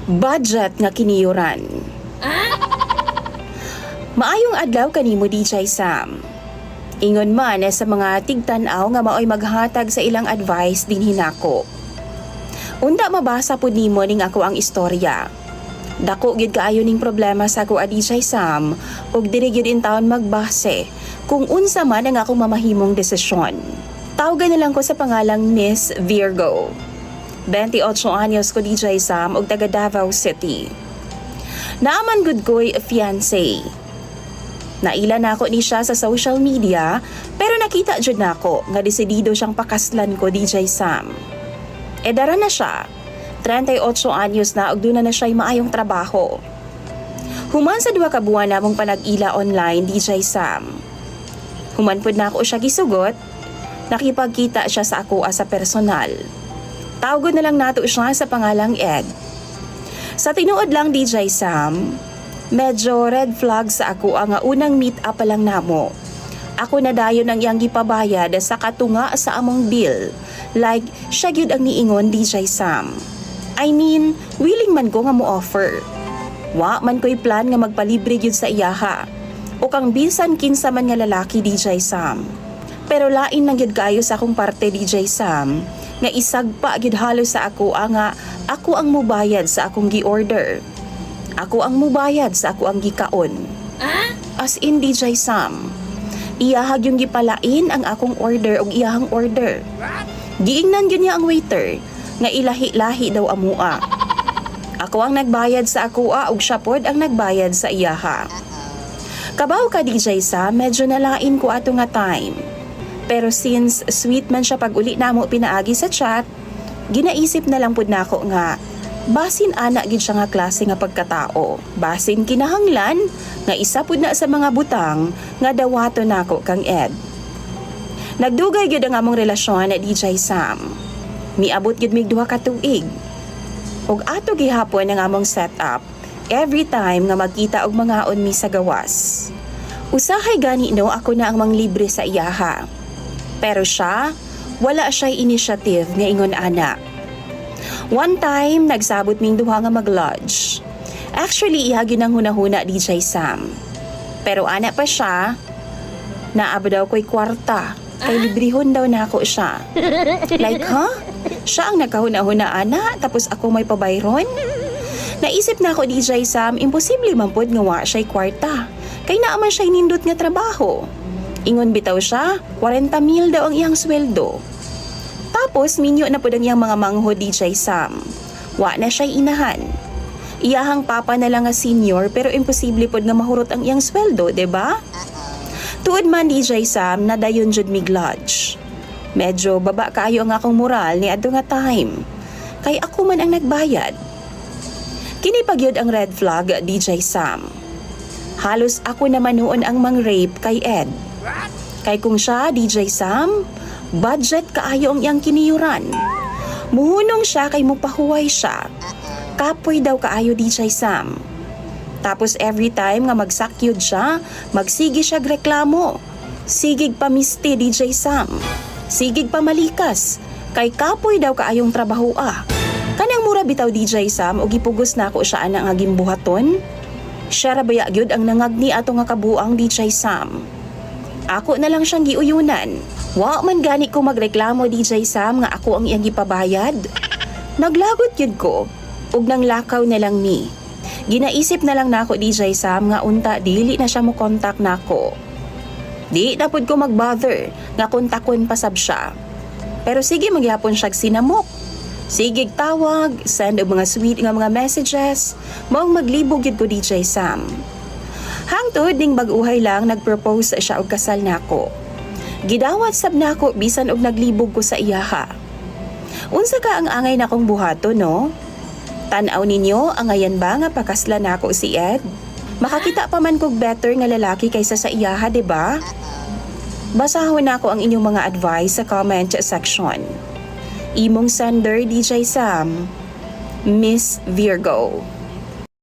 Budget nga kiniyuran. Maayong adlaw kanimo DJ Sam. Ingon man sa mga tigtanaw nga maoy maghatag sa ilang advice din hinako. Unda mabasa pud nimo ning ako ang istorya. Dako gid kaayo ning problema sa ako DJ Sam ug diri gyud in taon magbase kung unsa man ang akong mamahimong desisyon. Tawagan na lang ko sa pangalang Miss Virgo. 28 anyos ko DJ Sam ug taga Davao City. Naaman gud ko'y fiancé. Naila na ako ni siya sa social media pero nakita jud nako nga desidido siyang pakaslan ko DJ Sam. Edara na siya. 38 anyos na ug duna na siya'y maayong trabaho. Human sa 2 ka buwan namong panag-ila online DJ Sam. Human pud na ako siya gisugot. Nakipagkita siya sa ako sa personal. Tawagod na lang nato siya sa pangalang Ed. Sa tinuod lang DJ Sam, medyo red flag sa ako ang unang meet up pa lang namo. Ako na dayon ang iyang gipabayad sa katunga sa among bill. Like, siya gyud ang niingon DJ Sam. I mean, willing man ko nga mo offer. Wa man ko'y plan nga magpalibre gyud sa iyaha. O kang bisan kinsa man nga lalaki DJ Sam. Pero lain lang gyud kayo sa akong parte DJ Sam. Nga isagpa gyud halos sa ako nga ako ang mubayad sa akong gi-order. Ako ang mubayad sa ako ang gikaon. As in DJ Sam, iyahag yung gipalain ang akong order o iyahang order. Giingnan gyud niya ang waiter nga ilahi-lahi daw amua. Ako ang nagbayad sa ako ug siya pod ang nagbayad sa iyaha. Kabaw ka DJ Sam, medyo nalain ko ato nga time. Pero since sweet man siya pag uli namo pinaagi sa chat, ginaisip na lang pud nako nga basin ana gid siya nga klase nga pagkatao. Basin kinahanglan nga isa pud na sa mga butang nga dawato nako kang Ed. Nagdugay gyud ang among relasyon na DJ Sam. Miabot gyud mig 2 ka tuig. Ug ato gihapon ang among setup every time nga magkita og mangaon mi sa gawas. Usahay gani no ako na ang manglibre sa iyaha. Pero siya, wala siya'y initiative nga ingon ana. One time, nagsabot ming duha nga mag-lodge. Actually, ihagi ng hunahuna DJ Sam. Pero ana pa siya, naabo daw ko'y kwarta. Kay librihon daw na ako siya. Like, Siya ang nagkahuna-huna ana, tapos ako may pabayron? Naisip na ako DJ Sam, imposible man pod nga wa siya'y kwarta. Kay naaman siya'y nindot nga trabaho. Ingon bitaw siya, 40,000 daw ang iyang sweldo. Tapos minyo na po ang iyang mga mangho DJ Sam. Wa na siya'y inahan. Iyahang papa na lang nga senior pero imposible po nga mahurot ang iyang sweldo, diba? Tuod man DJ Sam na dayon jud mig lodge. Medyo baba kaayo ang akong moral ni adto nga time. Kay ako man ang nagbayad. Kini pagyud ang red flag DJ Sam. Halos ako naman noon ang mang-rape kay Ed. Kay kung siya, DJ Sam, budget kaayo ang iyang kiniyuran. Muhunong siya kay mupahuway siya. Kapoy daw kaayo DJ Sam. Tapos every time nga magsakyod siya, magsigi siya reklamo. Sigig pamisti DJ Sam. Sigig pamalikas. Kay kapoy daw kaayong trabaho Kanang mura bitaw DJ Sam o gipugos na ako siya anang aging buhaton. Siya rabaya gyud ang nangagni ato nga kabuang DJ Sam. Ako na lang siyang giuyunan. Wa man gani ko magreklamo DJ Sam nga ako ang iyang gipabayad. Naglagot yun ko. Ug nang lakaw na lang ni. Ginaisip na lang nako DJ Sam nga unta dili na siya mo kontak nako. Di na pud ko mag-bother nga kontakon pa sab siya. Pero sige magyapon siya sinamok. Sige tawag, send og mga sweet nga mga messages, maong maglibog yun ko DJ Sam. Hangtod ning bag-uhay lang nagpropose siya og kasal nako. Gidawat sab nako bisan og naglibog ko sa iyaha. Unsa ka ang angay nakong buhato no? Tan-aw ninyo angayan ba nga pakaslan nako si Ed? Makakita pa man kog better nga lalaki kaysa sa iyaha, diba? Basahon nako ang inyong mga advice sa comment section. Imong sender DJ Sam, Miss Virgo.